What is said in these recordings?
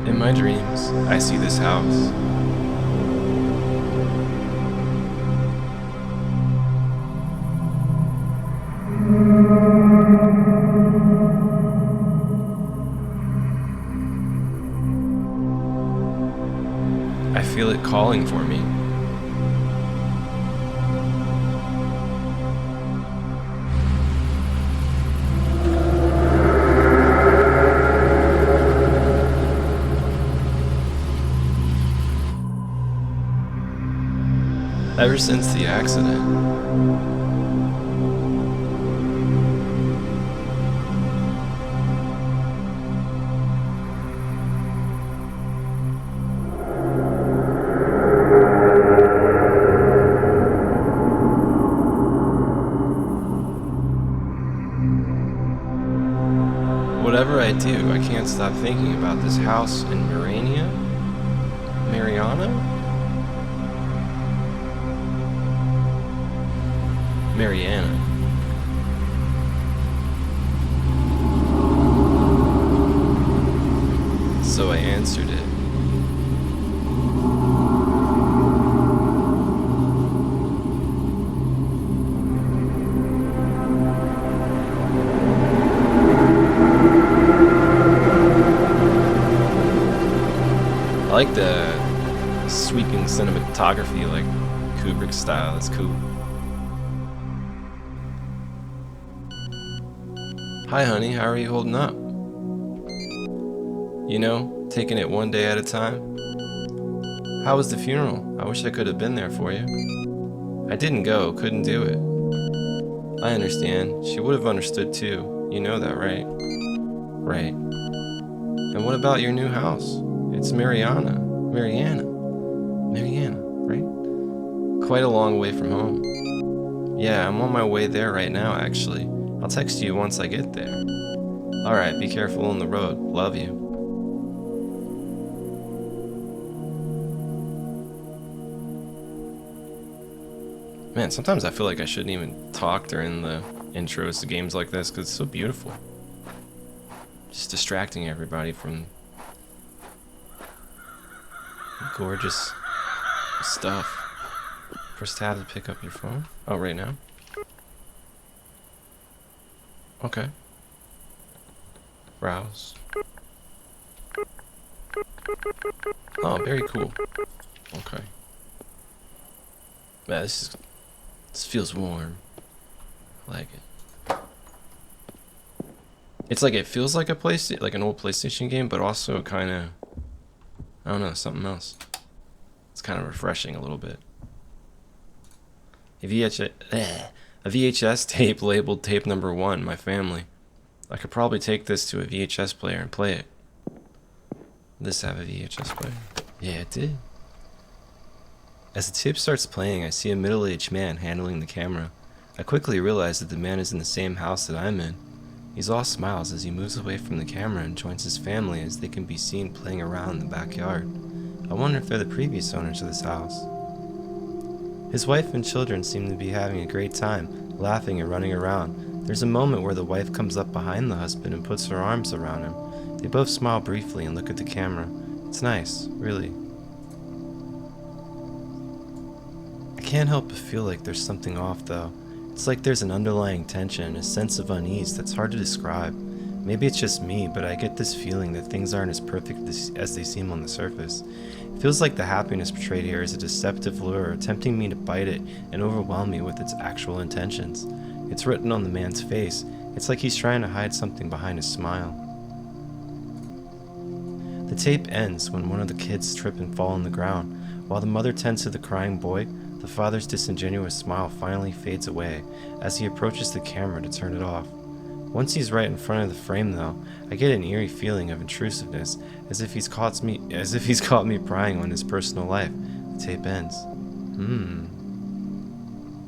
In my dreams, I see this house. I feel it calling for me. Ever since the accident, whatever I do, I can't stop thinking about this house in Marania? Mariana? Mariana. So I answered it. I like the sweeping cinematography, like Kubrick style. That's cool. Hi, honey. How are you holding up? You know, taking it one day at a time. How was the funeral? I wish I could have been there for you. I didn't go, couldn't do it. I understand. She would have understood too. You know that, right? Right. And what about your new house? It's Mariana, right? Quite a long way from home. Yeah, I'm on my way there right now, actually. I'll text you once I get there. Alright, be careful on the road. Love you. Man, sometimes I feel like I shouldn't even talk during the intros to games like this because it's so beautiful. Just distracting everybody from gorgeous stuff. Press tab to pick up your phone. Oh, right now? Okay. Browse. Oh, very cool. Okay. Man, this feels warm. I like it. It's like it feels like like an old PlayStation game, but also kind of, I don't know, something else. It's kind of refreshing a little bit. A VHS tape labeled tape number 1, my family. I could probably take this to a VHS player and play it. Did this have a VHS player? Yeah, it did. As the tape starts playing, I see a middle-aged man handling the camera. I quickly realize that the man is in the same house that I'm in. He's all smiles as he moves away from the camera and joins his family as they can be seen playing around in the backyard. I wonder if they're the previous owners of this house. His wife and children seem to be having a great time, laughing and running around. There's a moment where the wife comes up behind the husband and puts her arms around him. They both smile briefly and look at the camera. It's nice, really. I can't help but feel like there's something off though. It's like there's an underlying tension, a sense of unease that's hard to describe. Maybe it's just me, but I get this feeling that things aren't as perfect as they seem on the surface. It feels like the happiness portrayed here is a deceptive lure, tempting me to bite it and overwhelm me with its actual intentions. It's written on the man's face. It's like he's trying to hide something behind his smile. The tape ends when one of the kids trip and fall on the ground. While the mother tends to the crying boy, the father's disingenuous smile finally fades away as he approaches the camera to turn it off. Once he's right in front of the frame though, I get an eerie feeling of intrusiveness, as if he's caught me prying on his personal life. The tape ends.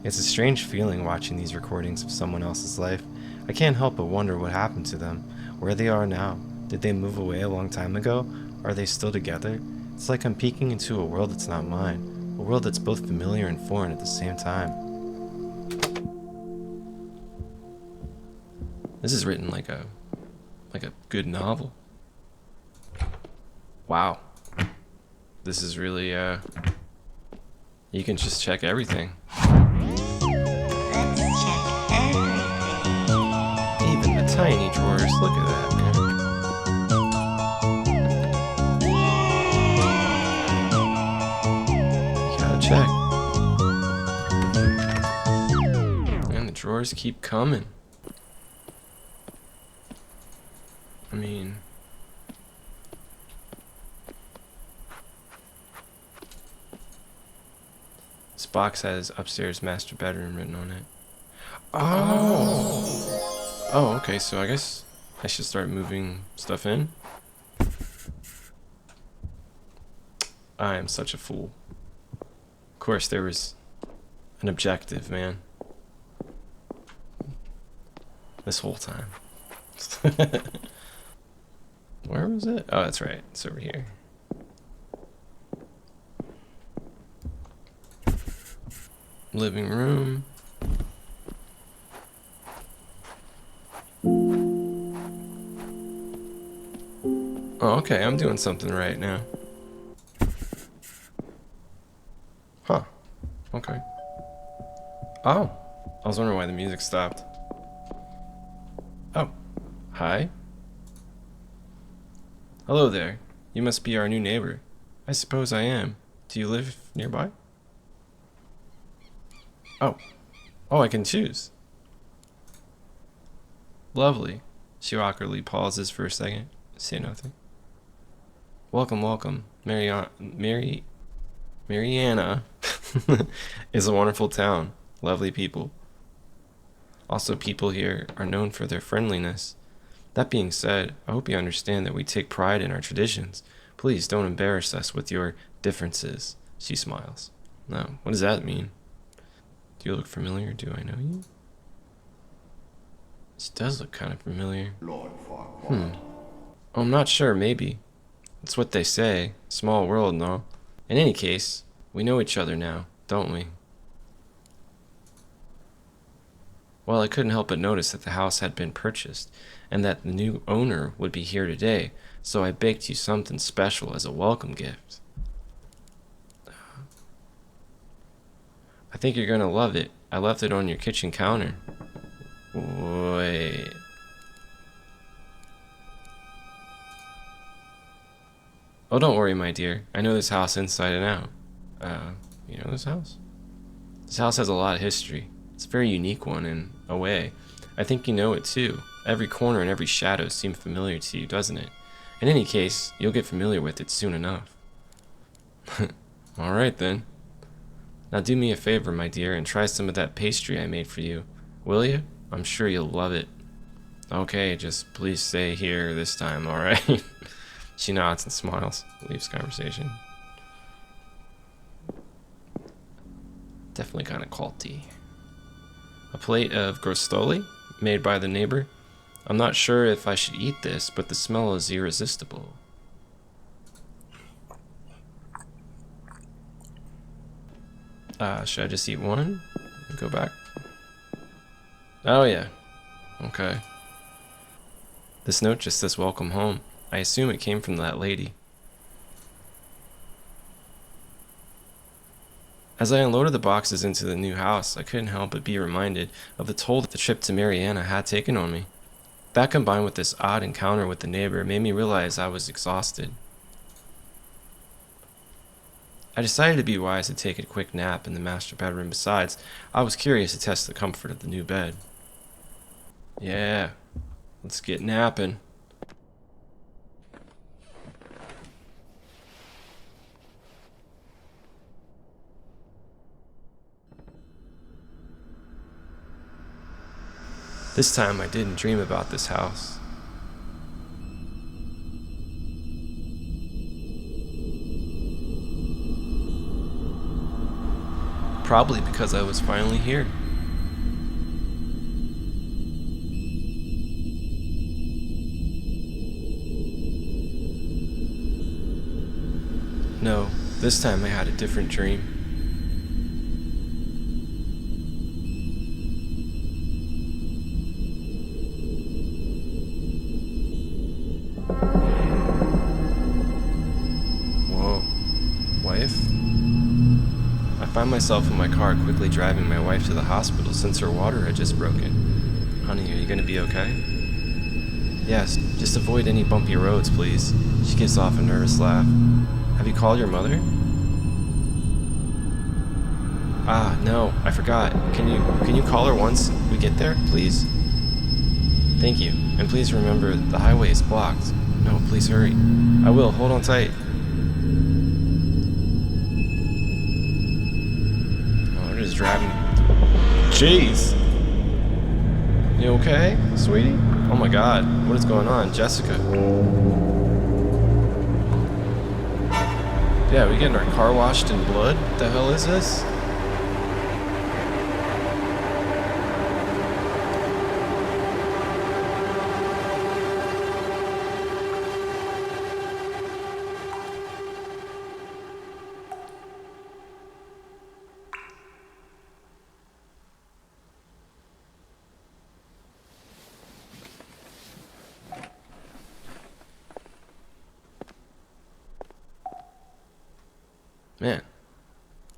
It's a strange feeling watching these recordings of someone else's life. I can't help but wonder what happened to them, where they are now. Did they move away a long time ago? Are they still together? It's like I'm peeking into a world that's not mine, a world that's both familiar and foreign at the same time. This is written like a good novel. Wow. This is really, you can just check everything. Let's check everything. Even the tiny drawers. Look at that, man. You gotta check. And the drawers keep coming. I mean... This box has upstairs master bedroom written on it. Oh! Oh, okay, so I guess I should start moving stuff in. I am such a fool. Of course, there was an objective, man. This whole time. Where was it? Oh, that's right. It's over here. Living room. Oh, okay. I'm doing something right now. Huh. Okay. Oh. I was wondering why the music stopped. Oh. Hi. Hello there. You must be our new neighbor. I suppose I am. Do you live nearby? Oh. Oh, I can choose. Lovely. She awkwardly pauses for a second. Say nothing. Welcome, welcome. Mariana is a wonderful town. Lovely people. Also, people here are known for their friendliness. That being said, I hope you understand that we take pride in our traditions. Please don't embarrass us with your differences. She smiles. No, what does that mean? Do you look familiar? Do I know you? She does look kind of familiar. I'm not sure, maybe. It's what they say. Small world, no? In any case, we know each other now, don't we? Well, I couldn't help but notice that the house had been purchased, and that the new owner would be here today, so I baked you something special as a welcome gift. I think you're gonna love it. I left it on your kitchen counter. Wait. Oh, don't worry, my dear. I know this house inside and out. You know this house? This house has a lot of history. It's a very unique one in a way. I think you know it too. Every corner and every shadow seem familiar to you, doesn't it? In any case, you'll get familiar with it soon enough. Alright then. Now do me a favor, my dear, and try some of that pastry I made for you. Will you? I'm sure you'll love it. Okay, just please stay here this time, alright? She nods and smiles, leaves conversation. Definitely kind of culty. A plate of grostoli, made by the neighbor. I'm not sure if I should eat this, but the smell is irresistible. Should I just eat one? And go back? Oh yeah. Okay. This note just says welcome home. I assume it came from that lady. As I unloaded the boxes into the new house, I couldn't help but be reminded of the toll that the trip to Mariana had taken on me. That combined with this odd encounter with the neighbor made me realize I was exhausted. I decided to be wise to take a quick nap in the master bedroom. Besides, I was curious to test the comfort of the new bed. Yeah, let's get napping. This time I didn't dream about this house. Probably because I was finally here. No, this time I had a different dream. found myself in my car quickly driving my wife to the hospital since her water had just broken. Honey, are you gonna be okay? Yes, just avoid any bumpy roads, please. She gives off a nervous laugh. Have you called your mother? Ah, no, I forgot. Can you call her once we get there, please? Thank you. And please remember, the highway is blocked. No, please hurry. I will. Hold on tight. Oh, we're just driving. Jeez. You okay, sweetie? Oh my god. What is going on? Jessica. Yeah, we getting our car washed in blood? What the hell is this? Man,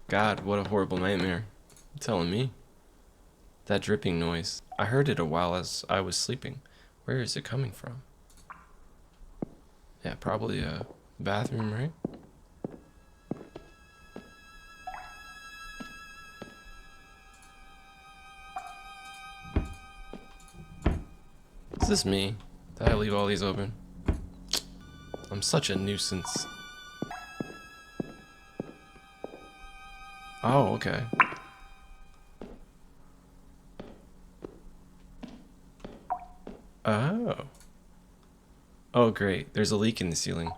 God, what a horrible nightmare. You're telling me? That dripping noise. I heard it a while as I was sleeping. Where is it coming from? Yeah, probably a bathroom, right? Is this me? Did I leave all these open? I'm such a nuisance. Oh, okay. Oh. Oh, great. There's a leak in the ceiling.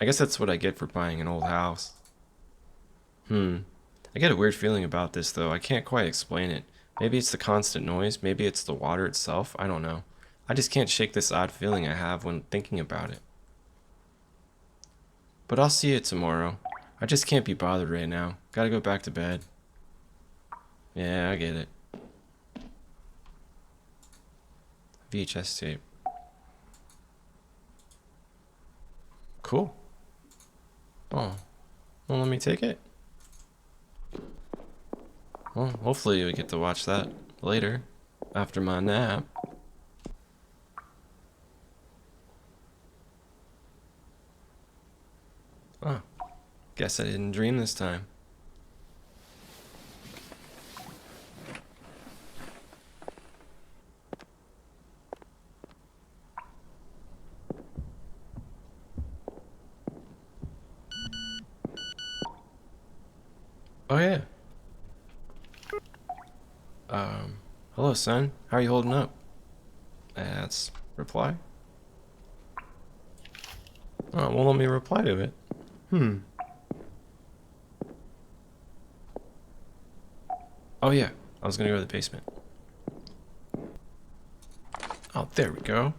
I guess that's what I get for buying an old house. I get a weird feeling about this, though. I can't quite explain it. Maybe it's the constant noise. Maybe it's the water itself. I don't know. I just can't shake this odd feeling I have when thinking about it. But I'll see it tomorrow. I just can't be bothered right now. Gotta go back to bed. Yeah, I get it. VHS tape. Cool. Oh. Well, let me take it. Well, hopefully we get to watch that later, after my nap. Oh. Guess I didn't dream this time. Oh yeah. Hello son, how are you holding up? That's reply. Oh, well let me reply to it. Oh yeah, I was gonna go to the basement. Oh, there we go.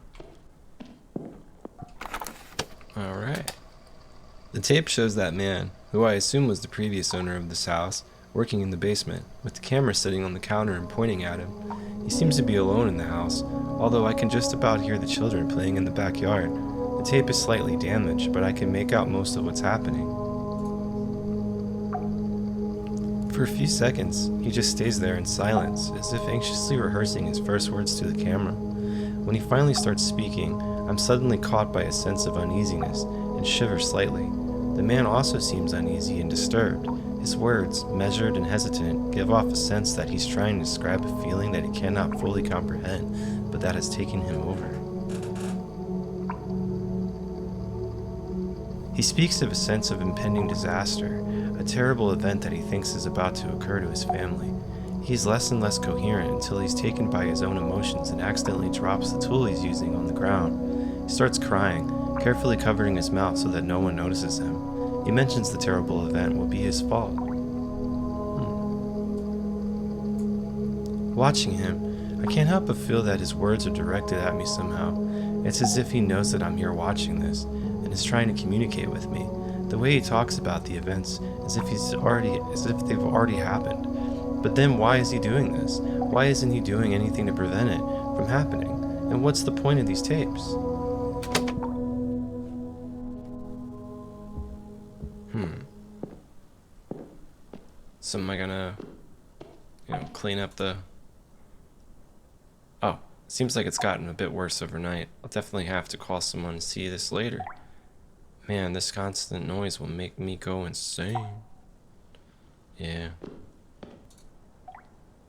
Alright. The tape shows that man, who I assume was the previous owner of this house, working in the basement, with the camera sitting on the counter and pointing at him. He seems to be alone in the house, although I can just about hear the children playing in the backyard. The tape is slightly damaged, but I can make out most of what's happening. For a few seconds, he just stays there in silence, as if anxiously rehearsing his first words to the camera. When he finally starts speaking, I'm suddenly caught by a sense of uneasiness and shiver slightly. The man also seems uneasy and disturbed. His words, measured and hesitant, give off a sense that he's trying to describe a feeling that he cannot fully comprehend, but that has taken him over. He speaks of a sense of impending disaster, a terrible event that he thinks is about to occur to his family. He's less and less coherent until he's taken by his own emotions and accidentally drops the tool he's using on the ground. He starts crying, carefully covering his mouth so that no one notices him. He mentions the terrible event will be his fault. Watching him, I can't help but feel that his words are directed at me somehow. It's as if he knows that I'm here watching this, and is trying to communicate with me. The way he talks about the events, as if they've already happened. But then why is he doing this? Why isn't he doing anything to prevent it from happening? And what's the point of these tapes? So am I gonna, clean up the... Oh, seems like it's gotten a bit worse overnight. I'll definitely have to call someone and see this later. Man, this constant noise will make me go insane. Yeah.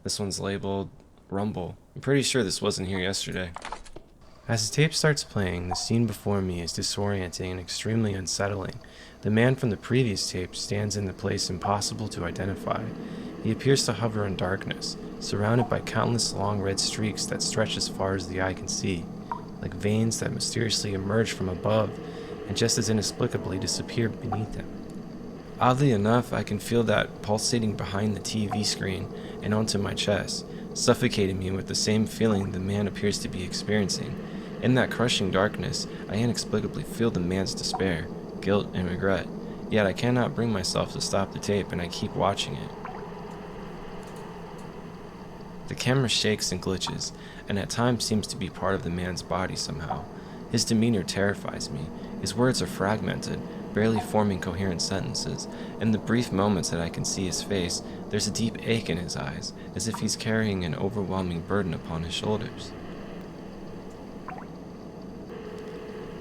This one's labeled Rumble. I'm pretty sure this wasn't here yesterday. As the tape starts playing, the scene before me is disorienting and extremely unsettling. The man from the previous tape stands in the place impossible to identify. He appears to hover in darkness, surrounded by countless long red streaks that stretch as far as the eye can see, like veins that mysteriously emerge from above and just as inexplicably disappear beneath them. Oddly enough, I can feel that pulsating behind the TV screen and onto my chest, suffocating me with the same feeling the man appears to be experiencing. In that crushing darkness, I inexplicably feel the man's despair, guilt, and regret. Yet I cannot bring myself to stop the tape, and I keep watching it. The camera shakes and glitches, and at times seems to be part of the man's body somehow. His demeanor terrifies me. His words are fragmented, barely forming coherent sentences. In the brief moments that I can see his face, there's a deep ache in his eyes, as if he's carrying an overwhelming burden upon his shoulders.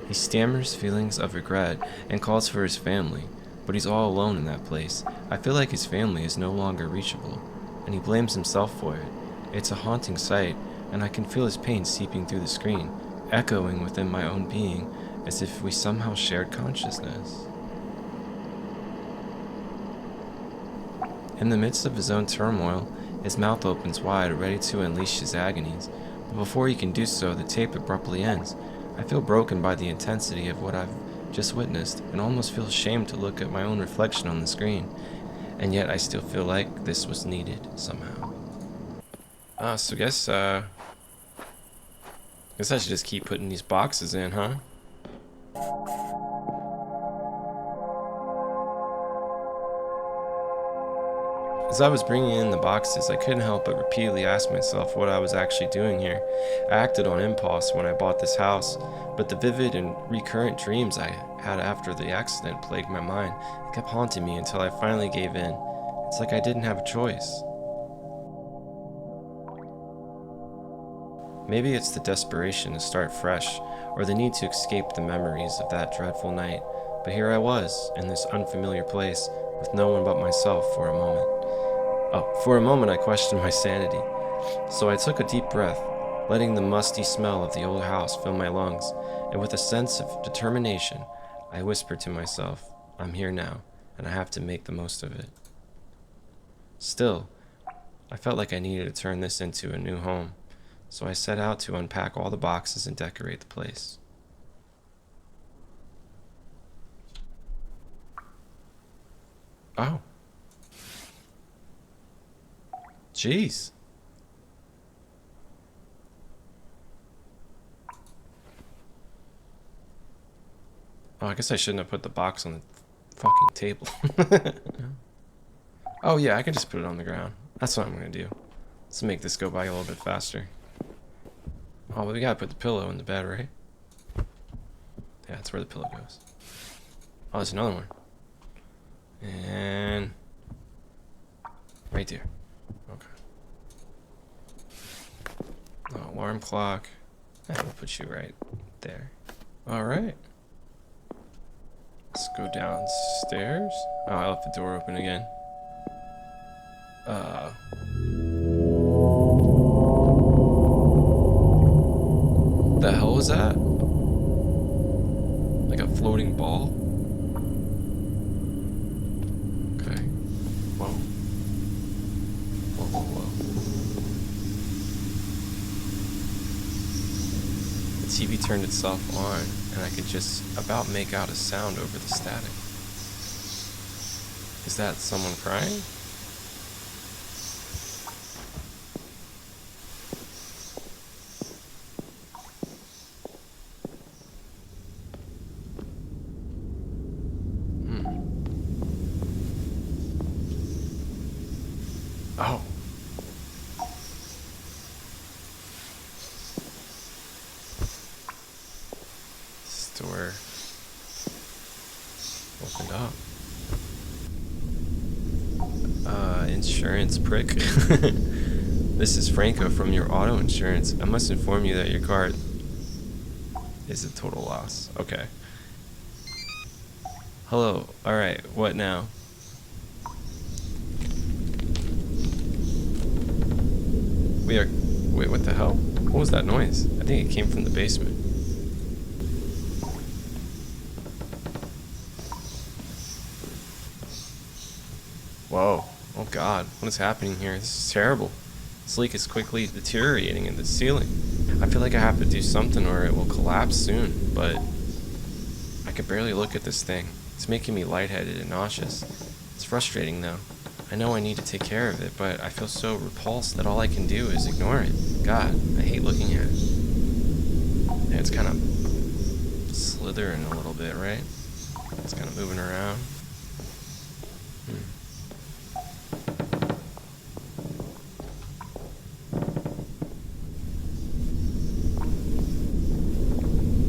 He stammers feelings of regret and calls for his family, but he's all alone in that place. I feel like his family is no longer reachable, and he blames himself for it. It's a haunting sight, and I can feel his pain seeping through the screen, echoing within my own being, as if we somehow shared consciousness. In the midst of his own turmoil, his mouth opens wide, ready to unleash his agonies, but before he can do so, the tape abruptly ends. I feel broken by the intensity of what I've just witnessed, and almost feel ashamed to look at my own reflection on the screen, and yet I still feel like this was needed somehow. So guess I should just keep putting these boxes in, huh? As I was bringing in the boxes, I couldn't help but repeatedly ask myself what I was actually doing here. I acted on impulse when I bought this house, but the vivid and recurrent dreams I had after the accident plagued my mind and kept haunting me until I finally gave in. It's like I didn't have a choice. Maybe it's the desperation to start fresh, or the need to escape the memories of that dreadful night, but here I was, in this unfamiliar place, with no one but myself for a moment. For a moment I questioned my sanity, so I took a deep breath, letting the musty smell of the old house fill my lungs, and with a sense of determination, I whispered to myself, I'm here now, and I have to make the most of it. Still, I felt like I needed to turn this into a new home, so I set out to unpack all the boxes and decorate the place. Oh. Jeez. Oh, I guess I shouldn't have put the box on the fucking table. Oh yeah, I can just put it on the ground. That's what I'm gonna do. Let's make this go by a little bit faster. Oh, but we gotta put the pillow in the bed, right? Yeah, that's where the pillow goes. Oh, there's another one. And right there. Okay. Oh, alarm clock. And we'll put you right there. Alright. Let's go downstairs. Oh, I left the door open again. The hell was that? Like a floating ball? Okay. Whoa. Whoa, whoa, whoa. The TV turned itself on, and I could just about make out a sound over the static. Is that someone crying? Oh. This door opened up. Insurance prick. This is Franco from your auto insurance. I must inform you that your car is a total loss. Okay. Hello. Alright, what now? We are... Wait, what the hell? What was that noise? I think it came from the basement. Whoa. Oh god. What is happening here? This is terrible. This leak is quickly deteriorating in the ceiling. I feel like I have to do something or it will collapse soon, but I can barely look at this thing. It's making me lightheaded and nauseous. It's frustrating though. I know I need to take care of it, but I feel so repulsed that all I can do is ignore it. God, I hate looking at it. Yeah, it's kind of slithering a little bit, right? It's kind of moving around.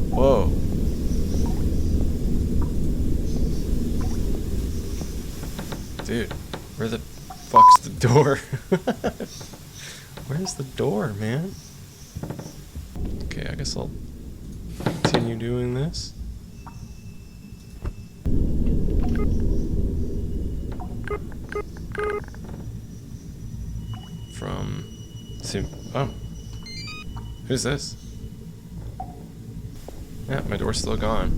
Whoa. Dude, where the fuck's the door? Where's the door, man? Okay, I guess I'll continue doing this. Oh. Who's this? Yeah, my door's still gone.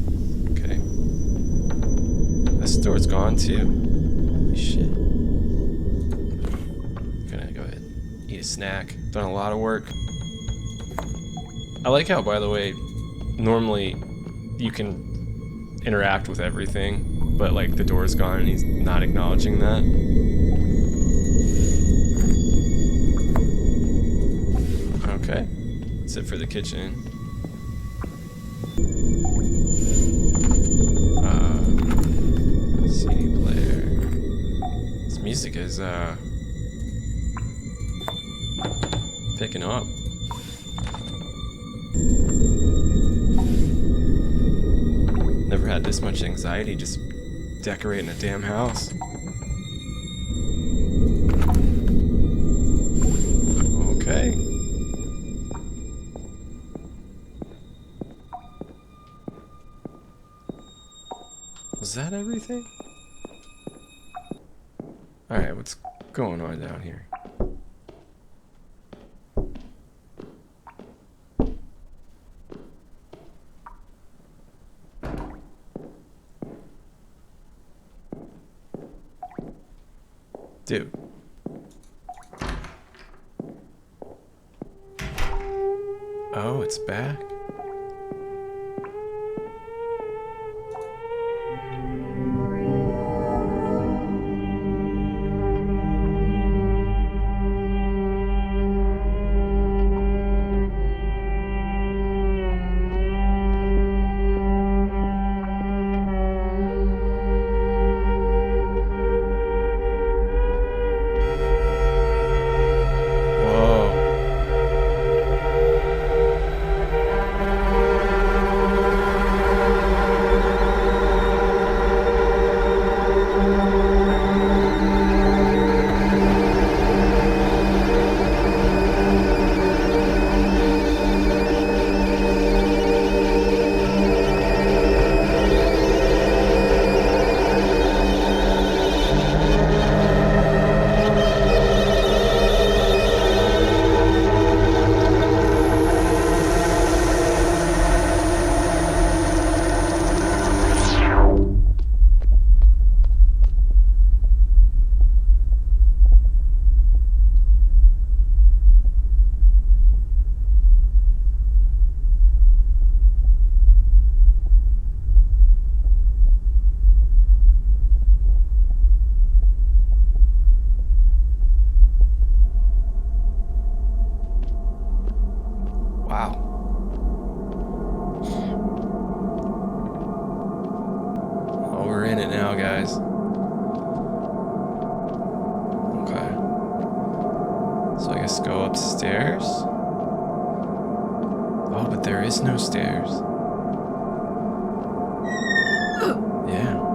Okay. This door's gone too. Holy shit. Gonna go ahead and eat a snack. Done a lot of work. I like how, by the way, normally you can interact with everything, but like the door's gone and he's not acknowledging that. Okay. That's it for the kitchen. CD player. This music is picking up. Never had this much anxiety just decorating a damn house. Okay. Was that everything? Alright, what's going on down here? Dude. Oh, it's back? Wow. Oh, we're in it now, guys. Okay. So I guess go upstairs. Oh, but there is no stairs. Yeah.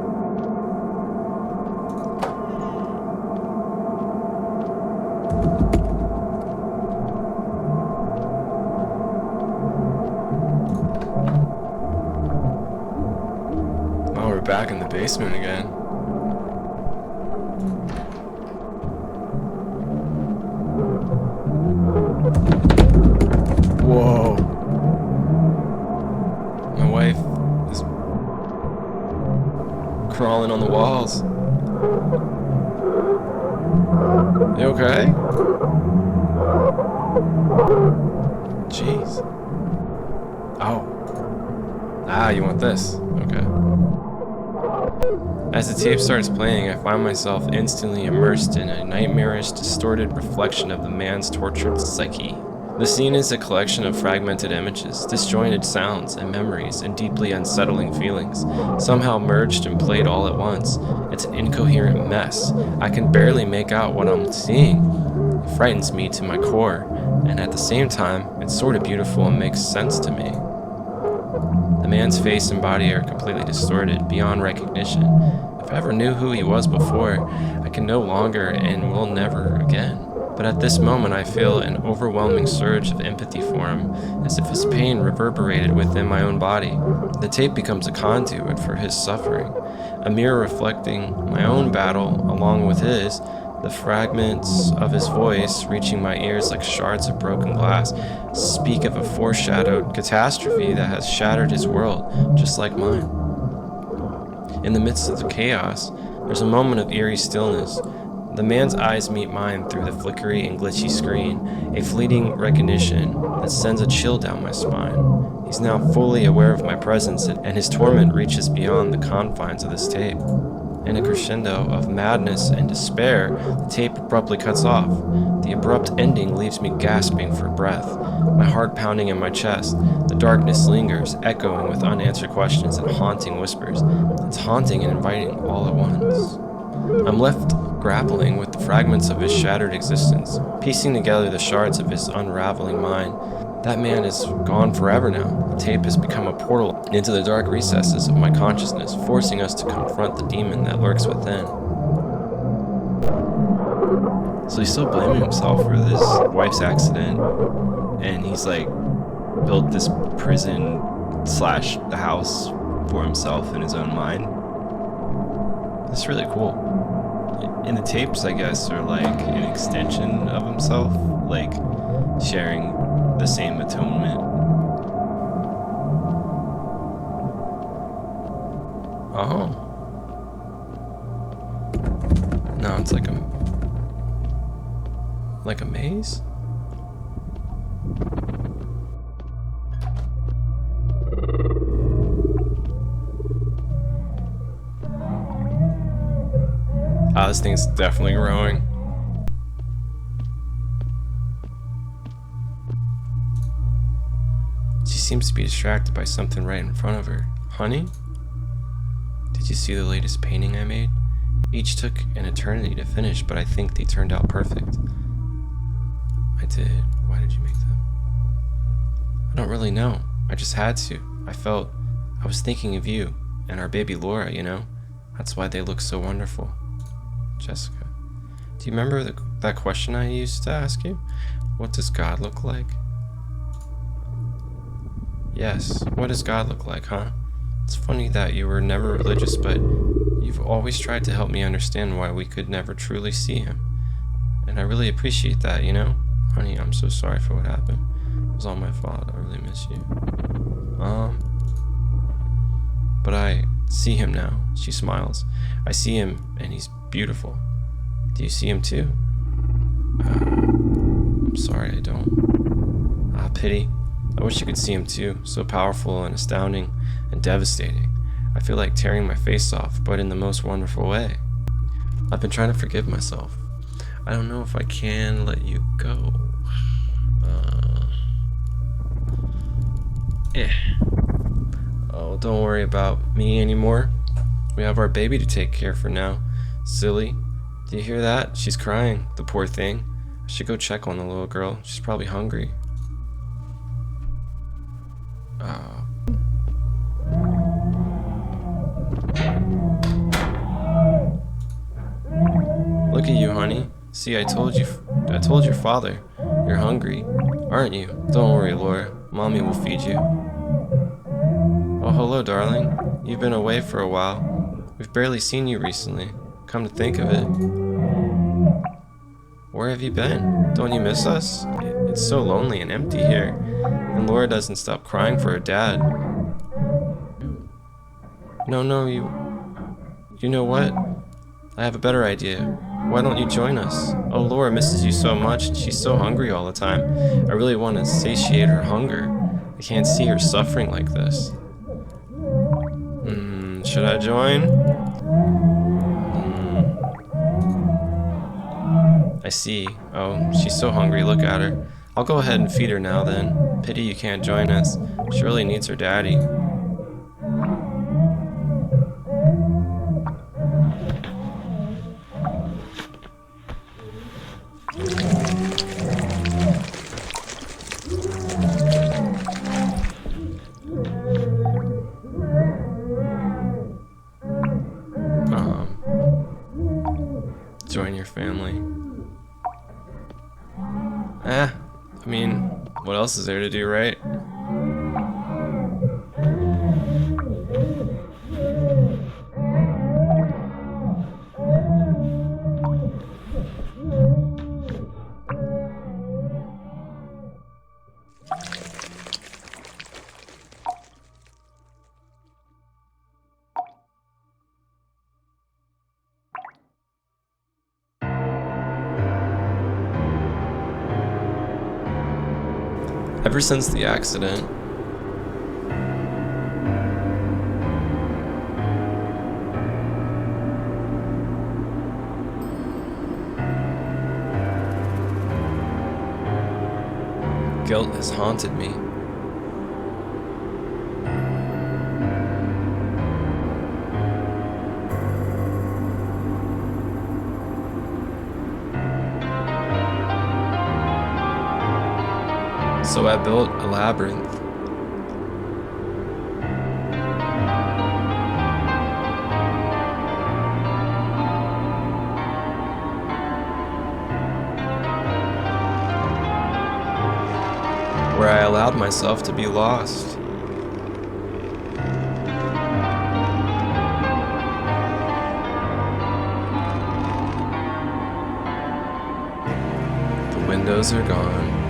back in the basement again. Whoa. My wife is crawling on the walls. You okay? Jeez. Oh. Ah, you want this? Okay. As the tape starts playing, I find myself instantly immersed in a nightmarish, distorted reflection of the man's tortured psyche. The scene is a collection of fragmented images, disjointed sounds and memories, and deeply unsettling feelings, somehow merged and played all at once. It's an incoherent mess. I can barely make out what I'm seeing. It frightens me to my core, and at the same time, it's sort of beautiful and makes sense to me. The man's face and body are completely distorted, beyond recognition. If I ever knew who he was before, I can no longer and will never again. But at this moment I feel an overwhelming surge of empathy for him, as if his pain reverberated within my own body. The tape becomes a conduit for his suffering, a mirror reflecting my own battle along with his, the fragments of his voice reaching my ears like shards of broken glass speak of a foreshadowed catastrophe that has shattered his world, just like mine. In the midst of the chaos, there's a moment of eerie stillness. The man's eyes meet mine through the flickery and glitchy screen, a fleeting recognition that sends a chill down my spine. He's now fully aware of my presence, and his torment reaches beyond the confines of this tape. In a crescendo of madness and despair, the tape abruptly cuts off. The abrupt ending leaves me gasping for breath, my heart pounding in my chest. The darkness lingers, echoing with unanswered questions and haunting whispers. It's haunting and inviting all at once. I'm left grappling with the fragments of his shattered existence, piecing together the shards of his unraveling mind. That man is gone forever now. The tape has become a portal into the dark recesses of my consciousness, forcing us to confront the demon that lurks within. So he's still blaming himself for this wife's accident, and he's like built this prison slash the house for himself in his own mind. That's really cool. And the tapes, I guess, are like an extension of himself, like sharing the same atonement. Oh. No, it's like a maze? Ah, this thing's definitely growing. She seems to be distracted by something right in front of her. Honey? Did you see the latest painting I made? Each took an eternity to finish, but I think they turned out perfect. I did. Why did you make them? I don't really know. I just had to. I was thinking of you and our baby Laura, you know? That's why they look so wonderful. Jessica, do you remember that question I used to ask you? What does God look like? Yes, what does God look like, huh? It's funny that you were never religious, but you've always tried to help me understand why we could never truly see him. And I really appreciate that, you know? Honey, I'm so sorry for what happened. It was all my fault. I really miss you. But I see him now. She smiles. I see him, and he's beautiful. Do you see him too? I'm sorry, I don't. Ah, pity. I wish you could see him too. So powerful and astounding and devastating. I feel like tearing my face off, but in the most wonderful way. I've been trying to forgive myself. I don't know if I can let you go. Oh, don't worry about me anymore. We have our baby to take care for now. Silly. Do you hear that? She's crying, the poor thing. I should go check on the little girl. She's probably hungry. Look at you, honey. See, I told your father. You're hungry, aren't you? Don't worry, Laura. Mommy will feed you. Oh, hello, darling. You've been away for a while. We've barely seen you recently. Come to think of it. Where have you been? Don't you miss us? It's so lonely and empty here. And Laura doesn't stop crying for her dad. No, you know what? I have a better idea. Why don't you join us? Oh, Laura misses you so much, and she's so hungry all the time. I really want to satiate her hunger. I can't see her suffering like this. Should I join? I see. Oh, she's so hungry, look at her. I'll go ahead and feed her now then. Pity you can't join us. She really needs her daddy. Join your family. I mean, what else is there to do, right? Ever since the accident, guilt has haunted me. So I built a labyrinth. Where I allowed myself to be lost. The windows are gone.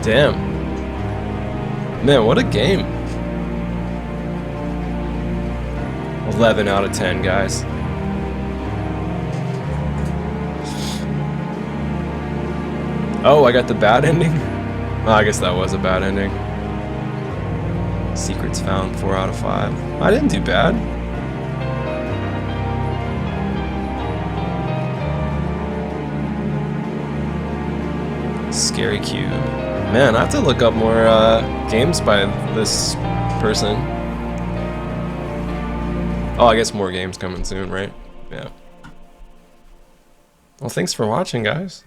Damn. Man, what a game. 11 out of 10, guys. Oh, I got the bad ending? Oh, I guess that was a bad ending. Secrets found, 4 out of 5. I didn't do bad. Scary Cube. Man, I have to look up more games by this person. Oh, I guess more games coming soon, right? Yeah. Well, thanks for watching, guys.